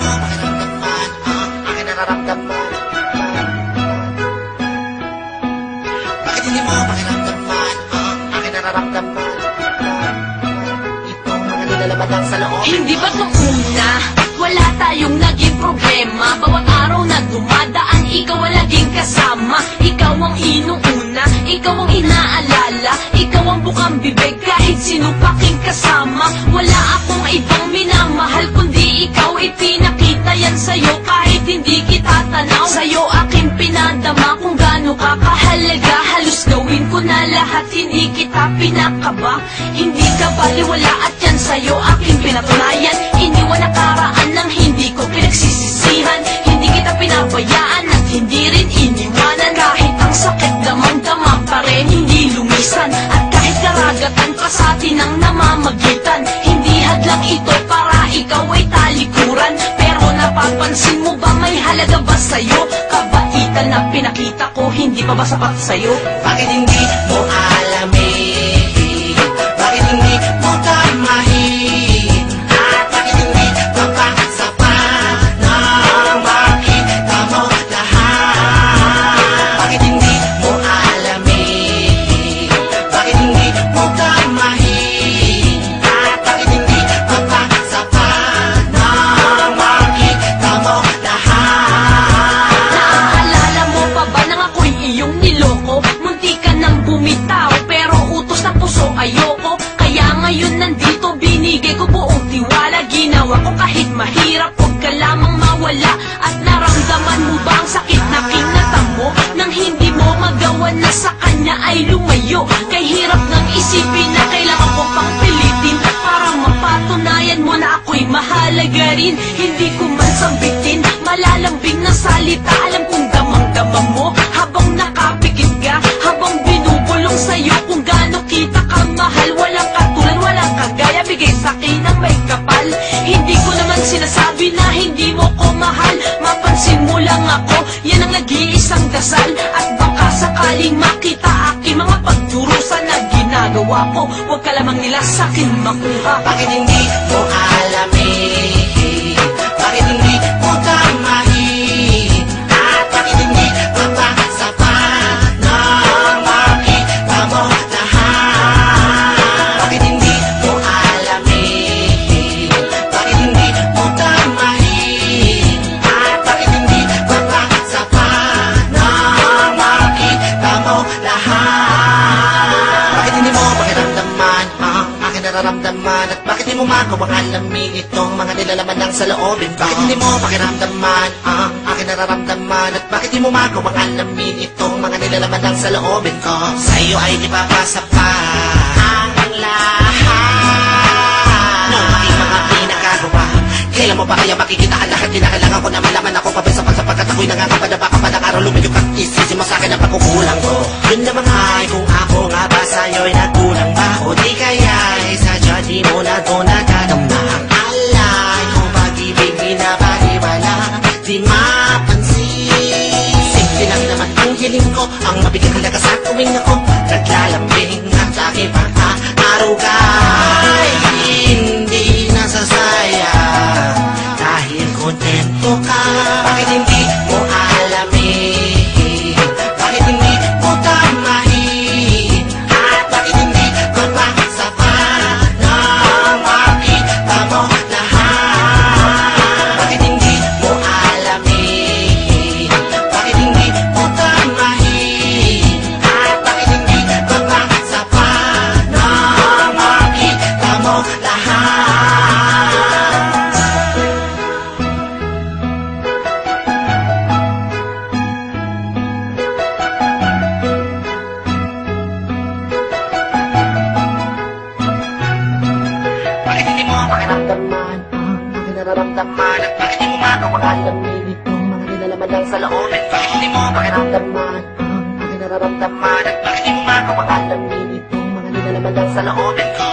mo pakiramdaman ang aking nararamdaman? Bakit hindi mo pakiramdaman ang aking nararamdaman? Itong mga nilalaman lang sa loob. Hindi ba't nung una, wala tayong naging problema? Bawat araw na dumadaan, ikaw ang laging kasama. Ikaw ang inuuna, ikaw ang inaalala, ikaw ang bukang bibig kahit sino paking kasama. Wala akong ibang minamahal kundi ikaw, ipinakita yan sa'yo kahit hindi kita tanaw. Sa'yo aking pinadama kung gaano ka kahalaga. Halos gawin ko na lahat, hindi kita pinakaba. Hindi ka baliwala at yan sa'yo aking pinatunayan. Iniwan nakaraan ng hindi ko pinagsisisihan. Hindi kita pinabayaan at hindi rin iniwanan. Kahit ang sakit damang-dama pa rin hindi lumisan. At kahit karagatan pa sa atin ang namamagitan, hindi hadlang ito para ikaw ay talikuran. Pero napapansin mo ba may halaga ba sa'yo? Kabaitan na pinakita ko, hindi pa ba sapat sa'yo? Bakit hindi mo alamin? Bakit hindi mo tamahin? At bakit hindi papasapat nang makita mo lahat? Bakit hindi mo alamin? Bakit hindi mo tamahin? At bakit hindi papasapat nang makita mo lahat? Naaalala mo pa ba nang ako'y iyong niloko? Munti ka nang bumitaw pero utos ng puso ayoko. Kaya ngayon nandito binigay ko buong tiwala. Ginawa ko kahit mahirap, huwag ka lamang mawala. At naramdaman mo ba ang sakit na kinatamo? Nang hindi mo magawa na sa kanya ay lumayo. Kay hirap nang isipin na kailangan ko pang pilitin para mapatunayan mo na ako'y mahalaga rin. Hindi ko man sambitin malalambing na salita. Alam kong damang-dama mo habang nakapikit ka, habang binubulong sa'yo kung gaano kita kamahal. Walang katulad, walang kagaya, bigay sa'kin ng may kapal. Hindi ko naman sinasabi na hindi mo ko mahal. Mapansin mo lang ako, yan ang nag-iisang dasal. At baka sakaling makita aking mga pagdurusa na ginagawa ko, huwag ka lamang nila sa'kin makuha. Bakit hindi mo alamin? Bakit hindi mo tamahin? At bakit hindi papasapat nang makita mo lahat? Bakit hindi mo alamin? Bakit hindi mo tamahin? At bakit hindi papasapat nang makita mo lahat? Bakit hindi mo pakiramdaman ang aking nararamdaman? At bakit hindi mo magawang alamin itong mga nilalaman ng sa loobin ko? Bakit hindi mo pakiramdaman ang aking nararamdaman? At bakit hindi mo magawang alamin itong mga nilalaman ng sa loobin ko? Sa'yo ay di papasapat ang lahat ng aking mga pinagagawa. Kailan mo ba kaya makikita ang lahat? Kinakailangan ko na malaman ako pabisa sapagkat ako'y nangangamba na baka pa ng araw lumayo kang isisi mo sa'kin ang pagkukulang ko. Yun naman ay kung ako nga ba sa'yo'y nagkulang ba? O di kaya sadya di mo na to nadadama ang alay kung pag-ibig binabaliwala, di mapansin. Simple lang naman ang hiling ko, ang mabigyan halaga sa tuwing ako naglalambing at aking pang-araw ka ay hindi nasasaya dahil kontento ka. Bakit hindi mo alamin? Bakit hindi mo tamahin? At bakit hindi papasapat nang makita mo lahat? Bakit hindi mo alamin? Bakit hindi mo tamahin? At bakit hindi papasapat nang makita mo lahat? Bakit hindi mo pakiramdaman ang aking nararamdaman? At bakit hindi mo magawang alamin itong mga nilalaman lang sa loobin? Bakit hindi mo pakiramdaman ang aking nararamdaman? At bakit hindi mo magawang alamin itong mga nilalaman lang sa loobin ko?